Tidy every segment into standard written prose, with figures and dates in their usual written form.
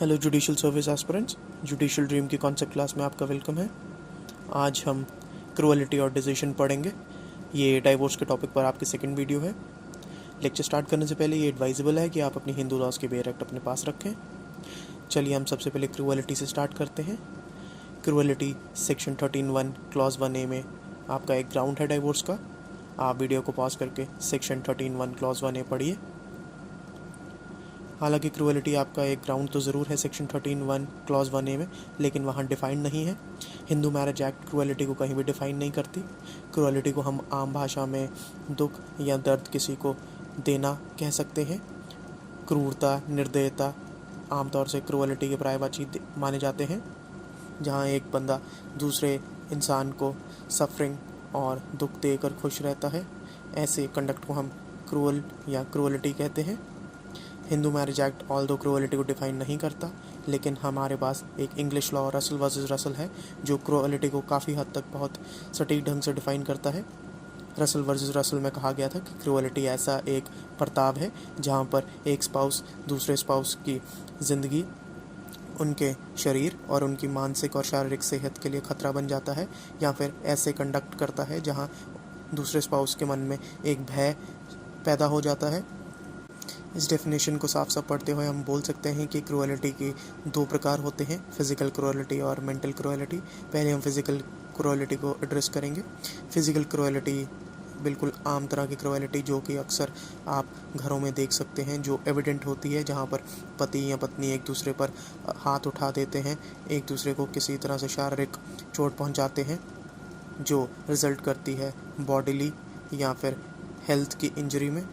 Hello judicial service aspirants, judicial dream की concept class में आपका वेलकम है। आज हम क्रूअलिटी और डिसीजन पढ़ेंगे। ये डाइवोर्स के टॉपिक पर आपकी सेकंड वीडियो है। लेक्चर स्टार्ट करने से पहले ये एडवाइजेबल है कि आप अपनी हिंदू लॉज के बेयर एक्ट अपने पास रखें। चलिए हम सबसे पहले क्रूअलिटी से स्टार्ट करते हैं। क्रूअलिटी सेक्शन 13(1) क्लॉज 1A में आपका एक ग्राउंड है डाइवोर्स का। आप वीडियो को पॉज करके सेक्शन 13(1) क्लॉज 1A पढ़िए। हालांकि क्रूअलिटी आपका एक ग्राउंड तो ज़रूर है सेक्शन 13(1) क्लॉज 1A में, लेकिन वहाँ डिफ़ाइन नहीं है। हिंदू मैरिज एक्ट क्रूअलिटी को कहीं भी डिफ़ाइन नहीं करती। क्रूअलिटी को हम आम भाषा में दुख या दर्द किसी को देना कह सकते हैं। क्रूरता, निर्दयता आमतौर से क्रूअलिटी के पर्यायवाची माने जाते हैं। जहाँ एक बंदा दूसरे इंसान को सफरिंग और दुख देकर खुश रहता है, ऐसे कंडक्ट को हम क्रूअल या क्रूअलिटी कहते हैं। हिंदू मैरिज एक्ट ऑल्दो क्रूअलिटी को डिफ़ाइन नहीं करता, लेकिन हमारे पास एक English law Russell versus Russell है जो क्रूअलिटी को काफ़ी हद तक बहुत सटीक ढंग से डिफ़ाइन करता है। रसल वर्सेस रसल में कहा गया था कि क्रूअलिटी ऐसा एक बर्ताव है जहाँ पर एक स्पाउस दूसरे स्पाउस की ज़िंदगी, उनके शरीर और उनकी मानसिक और शारीरिक सेहत के लिए ख़तरा बन जाता है, या फिर ऐसे कंडक्ट करता है जहाँ दूसरे स्पाउस के मन में एक भय पैदा हो जाता है। इस डेफिनेशन को साफ साफ पढ़ते हुए हम बोल सकते हैं कि क्रूअलिटी के दो प्रकार होते हैं, फिज़िकल क्रूअलिटी और मेंटल क्रूअलिटी। पहले हम फिज़िकल क्रूअलिटी को एड्रेस करेंगे। फिज़िकल क्रूअलिटी बिल्कुल आम तरह की क्रूअलिटी जो कि अक्सर आप घरों में देख सकते हैं, जो एविडेंट होती है, जहाँ पर पति या पत्नी एक दूसरे पर हाथ उठा देते हैं, एक दूसरे को किसी तरह से शारीरिक चोट पहुँचाते हैं, जो रिज़ल्ट करती है बॉडीली या फिर हेल्थ की इंजरी में।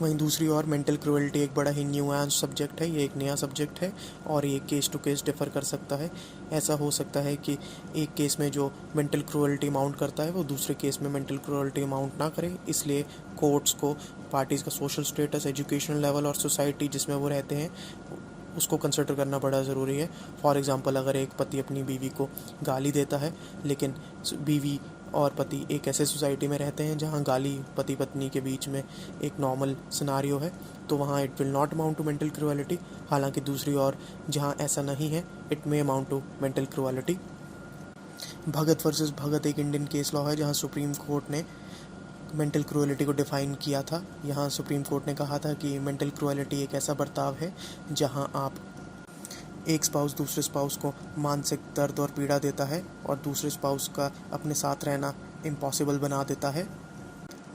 वहीं दूसरी ओर मेंटल क्रूअलिटी एक बड़ा ही न्यूएंस सब्जेक्ट है। ये एक नया सब्जेक्ट है और ये केस टू केस डिफ़र कर सकता है। ऐसा हो सकता है कि एक केस में जो मेंटल क्रूअलिटी अमाउंट करता है वो दूसरे केस में मेंटल क्रूअलिटी अमाउंट ना करे। इसलिए कोर्ट्स को पार्टीज़ का सोशल स्टेटस, एजुकेशनल लेवल और सोसाइटी जिसमें वो रहते हैं उसको कंसिडर करना बड़ा ज़रूरी है। फॉर एग्ज़ाम्पल, अगर एक पति अपनी बीवी को गाली देता है, लेकिन बीवी और पति एक ऐसे सोसाइटी में रहते हैं जहां गाली पति पत्नी के बीच में एक नॉर्मल सिनारियो है, तो वहां it will not amount to mental cruelty. हालांकि दूसरी ओर जहां ऐसा नहीं है, it may amount to mental cruelty. Bhagat versus Bhagat एक इंडियन केस लॉ है जहां सुप्रीम कोर्ट ने मेंटल क्रूअलिटी को डिफ़ाइन किया था। यहाँ सुप्रीम कोर्ट ने कहा था कि मेंटल क्रूअलिटी एक ऐसा बर्ताव है जहाँ आप एक स्पाउस दूसरे स्पाउस को मानसिक दर्द और पीड़ा देता है और दूसरे स्पाउस का अपने साथ रहना इम्पॉसिबल बना देता है।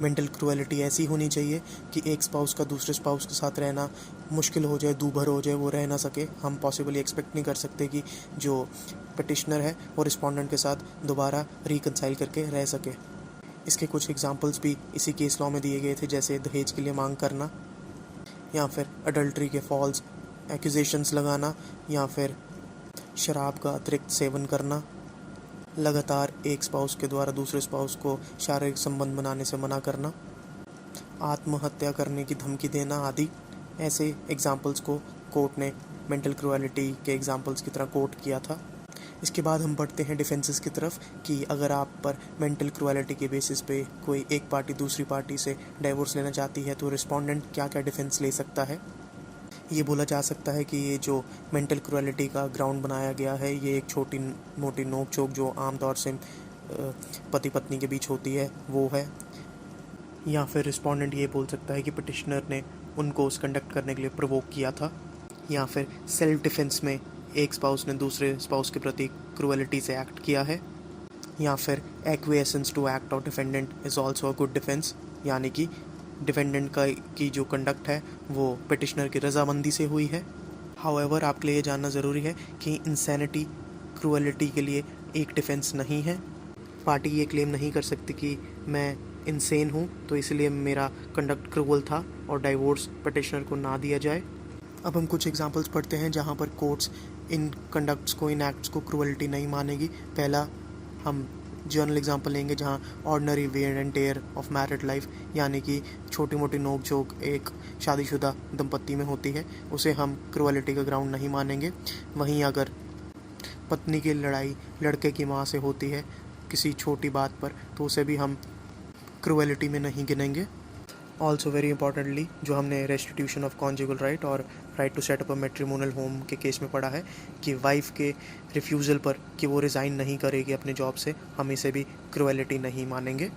मेंटल क्रूअलिटी ऐसी होनी चाहिए कि एक स्पाउस का दूसरे स्पाउस के साथ रहना मुश्किल हो जाए, दूभर हो जाए, वो रह ना सके। हम पॉसिबली एक्सपेक्ट नहीं कर सकते कि जो पिटिशनर है वो रिस्पोंडेंट के साथ दोबारा रिकनसाइल करके रह सके। इसके कुछ एग्जांपल्स भी इसी केस लॉ में दिए गए थे, जैसे दहेज के लिए मांग करना, या फिर अडल्ट्री के फॉल्स एक्यूजेशंस लगाना, या फिर शराब का अतिरिक्त सेवन करना, लगातार एक स्पाउस के द्वारा दूसरे स्पाउस को शारीरिक संबंध बनाने से मना करना, आत्महत्या करने की धमकी देना आदि। ऐसे एग्जांपल्स को कोर्ट ने मेंटल क्रूअलिटी के एग्जांपल्स की तरह कोट किया था। इसके बाद हम बढ़ते हैं डिफेंसेस की तरफ कि अगर आप पर मेंटल क्रूअलिटी के बेसिस पे कोई एक पार्टी दूसरी पार्टी से डाइवोर्स लेना चाहती है तो रिस्पोंडेंट क्या क्या डिफेंस ले सकता है। ये बोला जा सकता है कि ये जो मेंटल क्रूअलिटी का ग्राउंड बनाया गया है, ये एक छोटी मोटी नोक झोंक जो आमतौर से पति पत्नी के बीच होती है वो है। या फिर रिस्पोंडेंट ये बोल सकता है कि पिटिशनर ने उनको उस कंडक्ट करने के लिए प्रोवोक किया था। या फिर सेल्फ डिफेंस में एक स्पाउस ने दूसरे स्पाउस के प्रति क्रूअलिटी से एक्ट किया है। या फिर acquiescence to act of defendant is also a good defence, यानी कि डिफेंडेंट की जो कंडक्ट है वो पिटिशनर की रजामंदी से हुई है। हाउएवर आपके लिए ये जानना ज़रूरी है कि इंसैनिटी क्रूअलिटी के लिए एक डिफेंस नहीं है। पार्टी ये क्लेम नहीं कर सकती कि मैं इंसेन हूँ तो इसलिए मेरा कंडक्ट क्रूअल था और डाइवोर्स पिटिशनर को ना दिया जाए। अब हम कुछ एग्जांपल्स पढ़ते हैं जहाँ पर कोर्ट्स इन कंडक्ट्स को, इन एक्ट्स को क्रूअलिटी नहीं मानेगी। पहला हम जर्नल एग्जांपल लेंगे जहाँ ordinary wear and tear of married life, यानी कि छोटी मोटी नोक झोंक एक शादीशुदा दंपत्ति में होती है, उसे हम क्रूअलिटी का ग्राउंड नहीं मानेंगे। वहीं अगर पत्नी की लड़ाई लड़के की माँ से होती है किसी छोटी बात पर, तो उसे भी हम क्रूअलिटी में नहीं गिनेंगे। ऑल्सो वेरी इंपॉर्टेंटली जो हमने रेस्टिट्यूशन ऑफ कॉन्जुगल राइट और right to set up a matrimonial home के केस में पढ़ा है कि वाइफ के रिफ्यूज़ल पर कि वो रिज़ाइन नहीं करेगी अपने जॉब से, हम इसे भी क्रुएलिटी नहीं मानेंगे।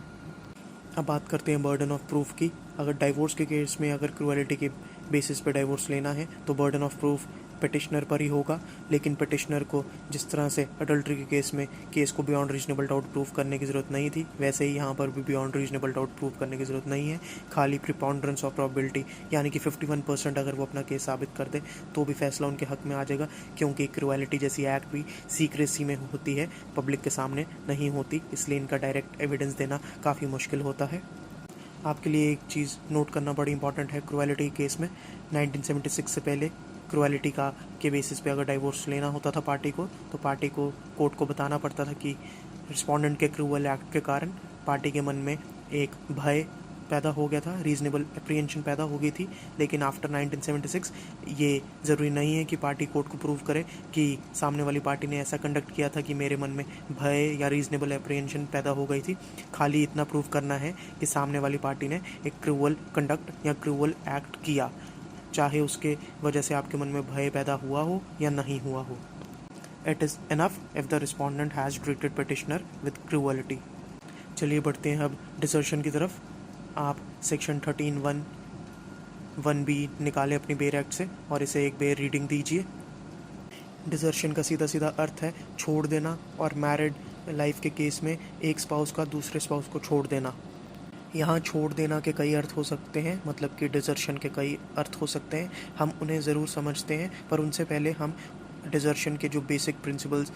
अब बात करते हैं बर्डन ऑफ प्रूफ की। अगर डाइवोर्स के केस में अगर क्रुएलिटी के बेसिस पे डाइवोर्स लेना है तो बर्डन ऑफ प्रूफ पिटिशनर पर ही होगा, लेकिन पिटिशनर को जिस तरह से अडल्ट्री के केस में केस को बियॉन्ड रीजनेबल डाउट प्रूफ करने की ज़रूरत नहीं थी, वैसे ही यहाँ पर भी बियॉन्ड रीजनेबल डाउट प्रूफ करने की ज़रूरत नहीं है। खाली प्रिपॉन्डरेंस ऑफ प्रोबेबिलिटी यानी कि 51% अगर वो अपना केस साबित कर दे तो भी फैसला उनके हक में आ जाएगा, क्योंकि क्रुएलिटी जैसी एक्ट भी सीक्रेसी में होती है, पब्लिक के सामने नहीं होती, इसलिए इनका डायरेक्ट एविडेंस देना काफ़ी मुश्किल होता है। आपके लिए एक चीज़ नोट करना बड़ी इंपॉर्टेंट है क्रुएलिटी केस में। 1976 से पहले क्रुएलिटी का के बेसिस पे अगर डाइवोर्स लेना होता था पार्टी को, तो पार्टी को कोर्ट को बताना पड़ता था कि रिस्पोंडेंट के क्रूअल एक्ट के कारण पार्टी के मन में एक भय पैदा हो गया था, रीजनेबल एप्रीहेंशन पैदा हो गई थी। लेकिन आफ्टर 1976 ये ज़रूरी नहीं है कि पार्टी कोर्ट को प्रूव करे कि सामने वाली पार्टी ने ऐसा कंडक्ट किया था कि मेरे मन में भय या रीजनेबल एप्रीहेंशन पैदा हो गई थी। खाली इतना प्रूव करना है कि सामने वाली पार्टी ने एक क्रूअल कंडक्ट या क्रूअल एक्ट किया, चाहे उसके वजह से आपके मन में भय पैदा हुआ हो या नहीं हुआ हो। It is enough if the respondent has treated petitioner with cruelty. चलिए बढ़ते हैं अब डिसर्शन की तरफ। आप सेक्शन 13(1)(1)(b) निकालें अपनी बेयर एक्ट से और इसे एक बेयर रीडिंग दीजिए। डिसर्शन का सीधा सीधा अर्थ है छोड़ देना, और मैरिड लाइफ के केस में एक स्पाउस का दूसरे स्पाउस को छोड़ देना। यहाँ छोड़ देना के कई अर्थ हो सकते हैं, मतलब कि डिसर्शन के कई अर्थ हो सकते हैं, हम उन्हें ज़रूर समझते हैं, पर उनसे पहले हम डिसर्शन के जो बेसिक प्रिंसिपल्स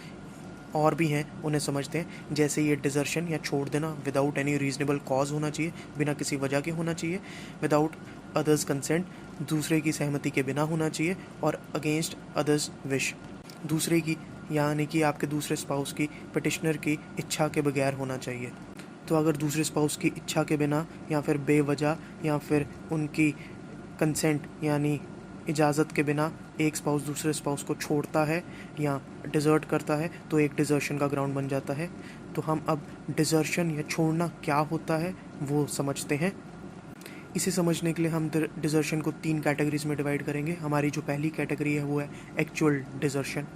और भी हैं उन्हें समझते हैं। जैसे ये डिसर्शन या छोड़ देना विदाउट एनी रीजनेबल कॉज होना चाहिए, बिना किसी वजह के होना चाहिए, विदाउट अदर्स कंसेंट दूसरे की सहमति के बिना होना चाहिए, और अगेंस्ट अदर्स विश दूसरे की यानी कि आपके दूसरे स्पाउस की पिटिशनर की इच्छा के बगैर होना चाहिए। तो अगर दूसरे स्पाउस की इच्छा के बिना या फिर बेवजह या फिर उनकी कंसेंट यानी इजाज़त के बिना एक स्पाउस दूसरे स्पाउस को छोड़ता है या डिज़र्ट करता है तो एक डिज़र्शन का ग्राउंड बन जाता है। तो हम अब डिज़र्शन या छोड़ना क्या होता है वो समझते हैं। इसे समझने के लिए हम डिज़र्शन को 3 कैटेगरीज में डिवाइड करेंगे। हमारी जो पहली कैटेगरी है वो है एक्चुअल डिज़र्शन।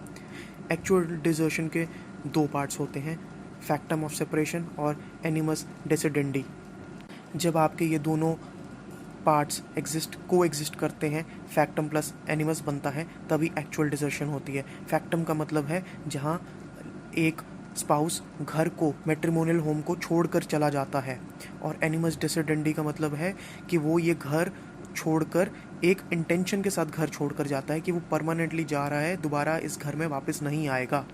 एक्चुअल डिज़र्शन के 2 पार्ट्स होते हैं, फैक्टम ऑफ सेपरेशन और एनिमस डेसिडेंडी। जब आपके ये दोनों पार्ट्स को एग्जिस्ट करते हैं, फैक्टम प्लस एनिमस बनता है, तभी एक्चुअल डिसर्शन होती है। फैक्टम का मतलब है जहाँ एक स्पाउस घर को मैट्रिमोनियल होम को छोड़कर चला जाता है, और एनिमस डिसिडेंडी का मतलब है कि वो ये घर छोड़कर एक इंटेंशन के साथ घर छोड़कर जाता है कि वो परमानेंटली जा रहा है, दोबारा इस घर में वापस नहीं आएगा।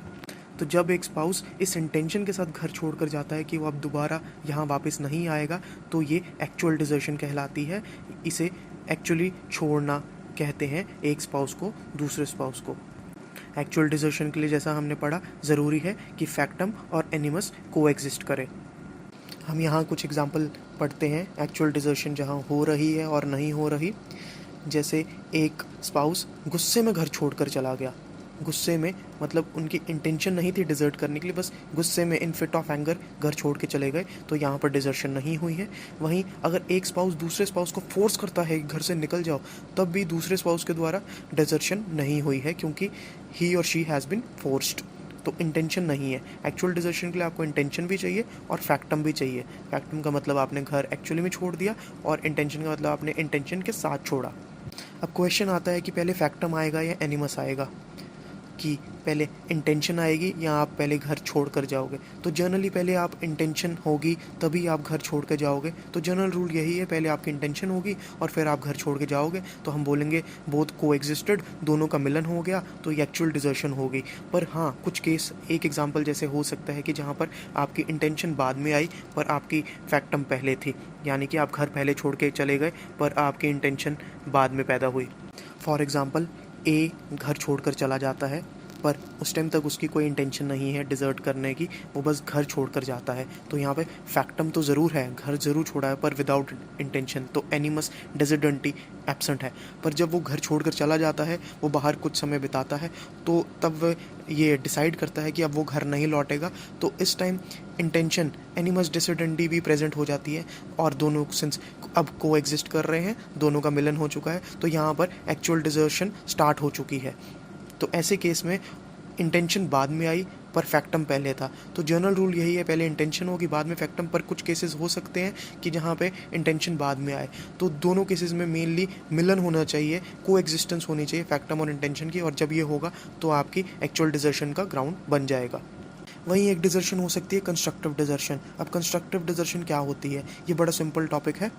तो जब एक स्पाउस इस इंटेंशन के साथ घर छोड़कर जाता है कि वो अब दोबारा यहाँ वापस नहीं आएगा, तो ये एक्चुअल डिसर्शन कहलाती है। इसे एक्चुअली छोड़ना कहते हैं एक स्पाउस को दूसरे स्पाउस को। एक्चुअल डिसर्शन के लिए जैसा हमने पढ़ा, ज़रूरी है कि फैक्टम और एनिमस को एग्जिस्ट करें। हम यहाँ कुछ एग्जाम्पल पढ़ते हैं एक्चुअल डिसर्शन जहाँ हो रही है और नहीं हो रही। जैसे एक स्पाउस गुस्से में घर छोड़कर चला गया। गुस्से में मतलब उनकी इंटेंशन नहीं थी डिज़र्ट करने के लिए, बस गुस्से में इन फिट ऑफ एंगर घर छोड़ के चले गए, तो यहाँ पर डिज़र्शन नहीं हुई है। वहीं अगर एक स्पाउस दूसरे स्पाउस को फोर्स करता है घर से निकल जाओ, तब भी दूसरे स्पाउस के द्वारा डिज़र्शन नहीं हुई है, क्योंकि ही और शी हैज़ बिन फोर्स्ड। तो इंटेंशन नहीं है। एक्चुअल डिसर्शन के लिए आपको इंटेंशन भी चाहिए और फैक्टम भी चाहिए। फैक्टम का मतलब आपने घर एक्चुअली में छोड़ दिया, और इंटेंशन का मतलब आपने इंटेंशन के साथ छोड़ा। अब क्वेश्चन आता है कि पहले फैक्टम आएगा या एनिमस आएगा, कि पहले इंटेंशन आएगी या आप पहले घर छोड़ कर जाओगे। तो जनरली पहले आप इंटेंशन होगी तभी आप घर छोड़ कर जाओगे। तो जनरल रूल यही है, पहले आपकी इंटेंशन होगी और फिर आप घर छोड़ के जाओगे। तो हम बोलेंगे बोथ को एग्जिस्टेड, दोनों का मिलन हो गया, तो ये एक्चुअल डिसर्शन हो गई। पर हाँ, कुछ केस, एक एग्जांपल जैसे हो सकता है कि जहाँ पर आपकी इंटेंशन बाद में आई पर आपकी फैक्टम पहले थी, यानी कि आप घर पहले छोड़ के चले गए पर आपकी इंटेंशन बाद में पैदा हुई। फॉर एग्ज़ाम्पल, ए घर छोड़कर चला जाता है, पर उस टाइम तक उसकी कोई इंटेंशन नहीं है डिज़र्ट करने की, वो बस घर छोड़कर जाता है। तो यहाँ पे फैक्टम तो ज़रूर है, घर ज़रूर छोड़ा है, पर विदाउट इंटेंशन, तो एनिमस डिसिडेंटी एब्सेंट है। पर जब वो घर छोड़कर चला जाता है, वो बाहर कुछ समय बिताता है, तो तब वह ये डिसाइड करता है कि अब वो घर नहीं लौटेगा। तो इस टाइम इंटेंशन एनिमस डिसिडेंटी भी प्रेजेंट हो जाती है, और दोनों सिंस अब को एग्जिस्ट कर रहे हैं, दोनों का मिलन हो चुका है, तो यहाँ पर एक्चुअल डिजर्शन स्टार्ट हो चुकी है। तो ऐसे केस में इंटेंशन बाद में आई पर फैक्टम पहले था। तो जनरल रूल यही है, पहले इंटेंशन होगी बाद में फैक्टम, पर कुछ केसेस हो सकते हैं कि जहाँ पे इंटेंशन बाद में आए। तो दोनों केसेस में मेनली मिलन होना चाहिए, को एग्जिस्टेंस होनी चाहिए फैक्टम और इंटेंशन की, और जब ये होगा तो आपकी एक्चुअल डिजर्शन का ग्राउंड बन जाएगा। वहीं एक डिजर्शन हो सकती है कंस्ट्रक्टिव डिजर्शन। अब कंस्ट्रक्टिव डिजर्शन क्या होती है, ये बड़ा सिंपल टॉपिक है।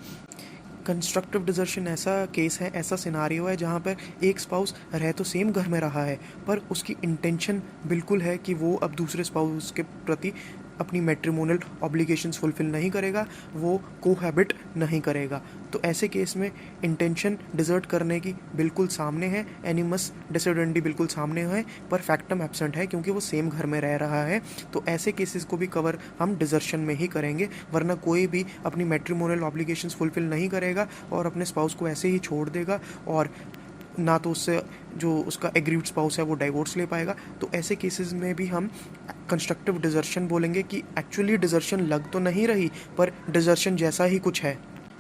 कंस्ट्रक्टिव डिजर्शन ऐसा केस है, ऐसा सिनारियो है जहाँ पर एक स्पाउस रह तो सेम घर में रहा है, पर उसकी इंटेंशन बिल्कुल है कि वो अब दूसरे स्पाउस के प्रति अपनी मैट्रिमोनियल ऑब्लिगेशंस फुलफिल नहीं करेगा, वो कोहैबिट नहीं करेगा। तो ऐसे केस में इंटेंशन डिजर्ट करने की बिल्कुल सामने है, एनिमस डिसिडेंटी बिल्कुल सामने है, पर फैक्टम एब्सेंट है क्योंकि वो सेम घर में रह रहा है। तो ऐसे केसेस को भी कवर हम डिजर्शन में ही करेंगे, वरना कोई भी अपनी मैट्रिमोनियल ऑब्लिगेशंस फुलफिल नहीं करेगा और अपने स्पाउस को ऐसे ही छोड़ देगा, और ना तो उससे जो उसका एग्रीड स्पाउस है वो डाइवोर्स ले पाएगा। तो ऐसे केसेस में भी हम कंस्ट्रक्टिव डिजर्शन बोलेंगे कि एक्चुअली डिजर्शन लग तो नहीं रही, पर डिजर्शन जैसा ही कुछ है।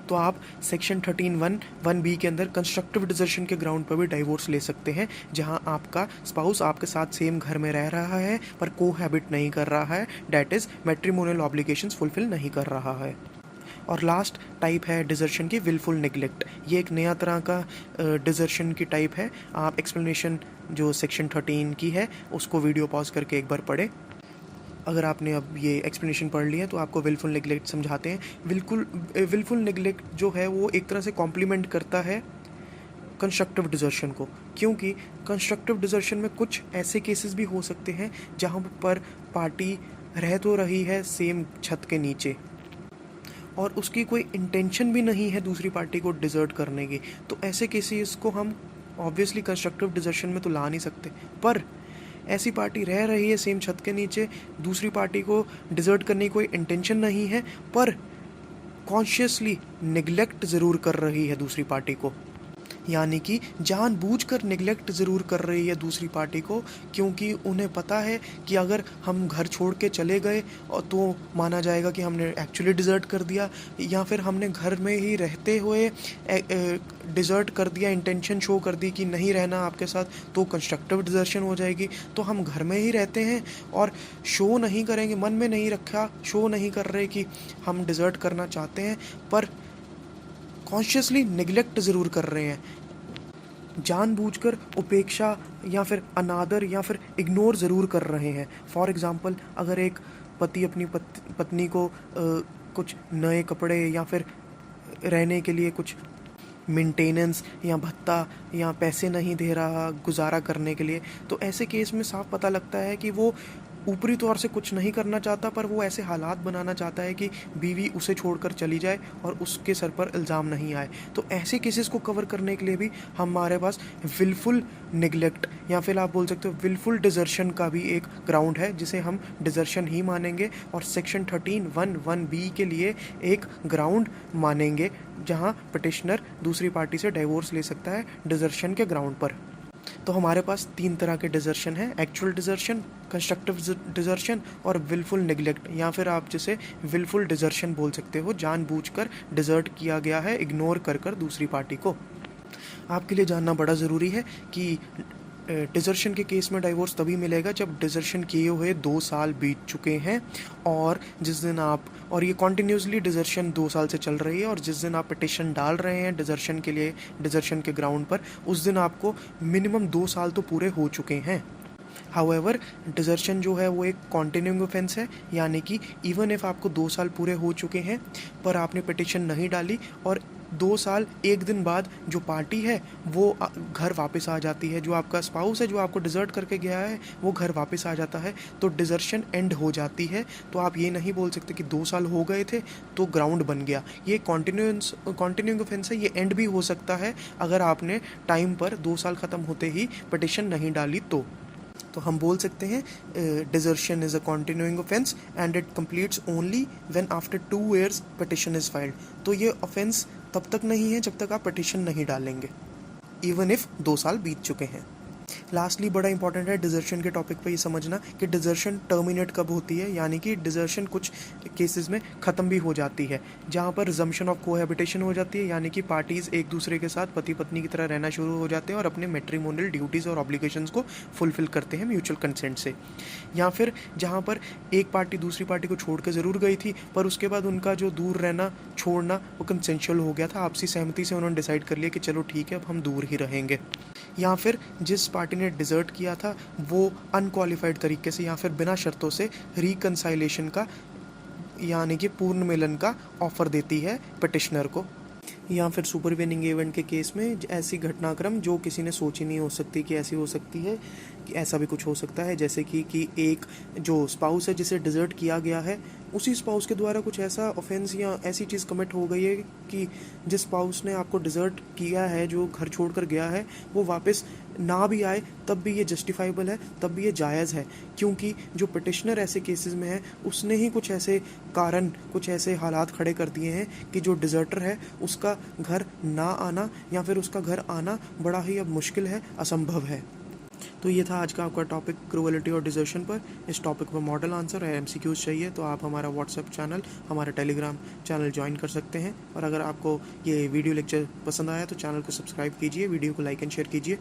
तो आप सेक्शन 13(1)(1)(b) के अंदर कंस्ट्रक्टिव डिजर्शन के ग्राउंड पर भी डाइवोर्स ले सकते हैं, जहां आपका स्पाउस आपके साथ सेम घर में रह रहा है पर कोहैबिट नहीं कर रहा है, that is matrimonial obligations fulfil नहीं कर रहा है। और लास्ट टाइप है डिजर्शन की विलफुल नेग्लेक्ट। ये एक नया तरह का डिजर्शन की टाइप है। आप एक्सप्लेनेशन जो सेक्शन 13 की है उसको वीडियो पॉज करके एक बार पढ़ें। अगर आपने अब ये एक्सप्लेनेशन पढ़ लिया तो आपको विलफुल नेग्लेक्ट समझाते हैं। विलफुल नेग्लेक्ट जो है वो एक तरह से कॉम्प्लीमेंट करता है कंस्ट्रक्टिव डिजर्शन को, क्योंकि कंस्ट्रक्टिव डिजर्शन में कुछ ऐसे केसेस भी हो सकते हैं जहाँ पर पार्टी रह तो रही है सेम छत के नीचे और उसकी कोई इंटेंशन भी नहीं है दूसरी पार्टी को डिजर्ट करने की। तो ऐसे केसेस को हम ऑब्वियसली कंस्ट्रक्टिव डिजर्शन में तो ला नहीं सकते, पर ऐसी पार्टी रह रही है सेम छत के नीचे, दूसरी पार्टी को डिजर्ट करने की कोई इंटेंशन नहीं है, पर कॉन्शियसली निगलेक्ट ज़रूर कर रही है दूसरी पार्टी को, यानी कि जानबूझकर निगलेक्ट ज़रूर कर रही है दूसरी पार्टी को, क्योंकि उन्हें पता है कि अगर हम घर छोड़ के चले गए तो माना जाएगा कि हमने एक्चुअली डिज़र्ट कर दिया, या फिर हमने घर में ही रहते हुए डिज़र्ट कर दिया, इंटेंशन शो कर दी कि नहीं रहना आपके साथ, तो कंस्ट्रक्टिव डिजर्शन हो जाएगी। तो हम घर में ही रहते हैं और शो नहीं करेंगे, मन में नहीं रखा, शो नहीं कर रहे कि हम डिज़र्ट करना चाहते हैं, पर कॉन्शियसली निगलेक्ट ज़रूर कर रहे हैं, जानबूझकर उपेक्षा या फिर अनादर या फिर इग्नोर ज़रूर कर रहे हैं। फॉर एग्ज़ाम्पल, अगर एक पति अपनी पत्नी को कुछ नए कपड़े या फिर रहने के लिए कुछ मेंटेनेंस या भत्ता या पैसे नहीं दे रहा गुजारा करने के लिए, तो ऐसे केस में साफ पता लगता है कि वो ऊपरी तौर से कुछ नहीं करना चाहता, पर वो ऐसे हालात बनाना चाहता है कि बीवी उसे छोड़कर चली जाए और उसके सर पर इल्ज़ाम नहीं आए। तो ऐसे केसेस को कवर करने के लिए भी हमारे पास विलफुल निगलेक्ट या फिर आप बोल सकते हो विलफुल डिजर्शन का भी एक ग्राउंड है, जिसे हम डिजर्शन ही मानेंगे और सेक्शन 13(1)(1)(b) के लिए एक ग्राउंड मानेंगे, जहाँ पिटिशनर दूसरी पार्टी से डाइवोर्स ले सकता है डिजर्शन के ग्राउंड पर। तो हमारे पास 3 तरह के डिजर्शन हैं, एक्चुअल डिजर्शन, कंस्ट्रक्टिव डिजर्शन और विलफुल निगलेक्ट, या फिर आप जिसे विलफुल डिजर्शन बोल सकते हो, जानबूझकर डिजर्ट किया गया है इग्नोर कर कर दूसरी पार्टी को। आपके लिए जानना बड़ा ज़रूरी है कि डिजर्शन के केस में डाइवोर्स तभी मिलेगा जब डिजर्शन किए हुए 2 साल बीत चुके हैं, और जिस दिन आप, और ये कॉन्टीन्यूसली डिजर्शन 2 साल से चल रही है, और जिस दिन आप पिटिशन डाल रहे हैं डिजर्शन के लिए डिजर्शन के ग्राउंड पर, उस दिन आपको मिनिमम 2 साल तो पूरे हो चुके हैं। हाउएवर डिजर्शन जो है वो एक कॉन्टिन्यूइंग ऑफेंस है, यानी कि इवन इफ़ आपको 2 साल पूरे हो चुके हैं पर आपने पिटिशन नहीं डाली और 2 साल 1 दिन बाद जो पार्टी है वो घर वापस आ जाती है, जो आपका स्पाउस है जो आपको डिजर्ट करके गया है वो घर वापस आ जाता है, तो डिजर्शन एंड हो जाती है। तो आप ये नहीं बोल सकते कि 2 साल हो गए थे तो ग्राउंड बन गया। ये कॉन्टिन्यूइंग ऑफेंस है, ये एंड भी हो सकता है अगर आपने टाइम पर 2 साल ख़त्म होते ही पिटिशन नहीं डाली तो। तो हम बोल सकते हैं desertion is a continuing offence and it completes only when after 2 years petition is filed. तो ये ऑफेंस तब तक नहीं है जब तक आप पिटिशन नहीं डालेंगे, इवन इफ़ 2 साल बीत चुके हैं। लास्टली बड़ा इंपॉर्टेंट है डिजर्शन के टॉपिक पे ये समझना कि डिजर्शन टर्मिनेट कब होती है, यानी कि डिजर्शन कुछ केसेस में ख़त्म भी हो जाती है, जहाँ पर रिजम्पशन ऑफ कोहैबिटेशन हो जाती है, यानी कि पार्टीज़ एक दूसरे के साथ पति पत्नी की तरह रहना शुरू हो जाते हैं और अपने मैट्रिमोनियल ड्यूटीज़ और ऑब्लिगेशंस को फुलफिल करते हैं म्यूचुअल कंसेंट से। या फिर जहाँ पर एक पार्टी दूसरी पार्टी को छोड़ के ज़रूर गई थी, पर उसके बाद उनका जो दूर रहना छोड़ना वो कंसेंशुअल हो गया था, आपसी सहमति से उन्होंने डिसाइड कर लिया कि चलो ठीक है अब हम दूर ही रहेंगे। या फिर जिस पार्टी ने डिज़र्ट किया था वो अनक्वालिफाइड तरीके से या फिर बिना शर्तों से रिकंसाइलेशन का यानी कि पूर्ण मिलन का ऑफ़र देती है पिटिशनर को। या फिर सुपरवेनिंग इवेंट के केस में ऐसी घटनाक्रम जो किसी ने सोची नहीं हो सकती कि ऐसी हो सकती है, कि ऐसा भी कुछ हो सकता है, जैसे कि एक जो स्पाउस है जिसे डिज़र्ट किया गया है, उसी स्पाउस के द्वारा कुछ ऐसा ऑफेंस या ऐसी चीज़ कमिट हो गई है कि जिस स्पाउस ने आपको डिज़र्ट किया है, जो घर छोड़कर गया है, वो वापस ना भी आए तब भी ये जस्टिफाइबल है, तब भी ये जायज़ है, क्योंकि जो पिटिशनर ऐसे केसेस में है उसने ही कुछ ऐसे कारण, कुछ ऐसे हालात खड़े कर दिए हैं कि जो डिज़र्टर है उसका घर ना आना या फिर उसका घर आना बड़ा ही अब मुश्किल है, असंभव है। तो ये था आज का आपका टॉपिक क्रूएलिटी और डिजर्शन पर। इस टॉपिक पर मॉडल आंसर और MCQs चाहिए तो आप हमारा व्हाट्सएप चैनल, हमारा टेलीग्राम चैनल ज्वाइन कर सकते हैं। और अगर आपको ये वीडियो लेक्चर पसंद आया तो चैनल को सब्सक्राइब कीजिए, वीडियो को लाइक एंड शेयर कीजिए।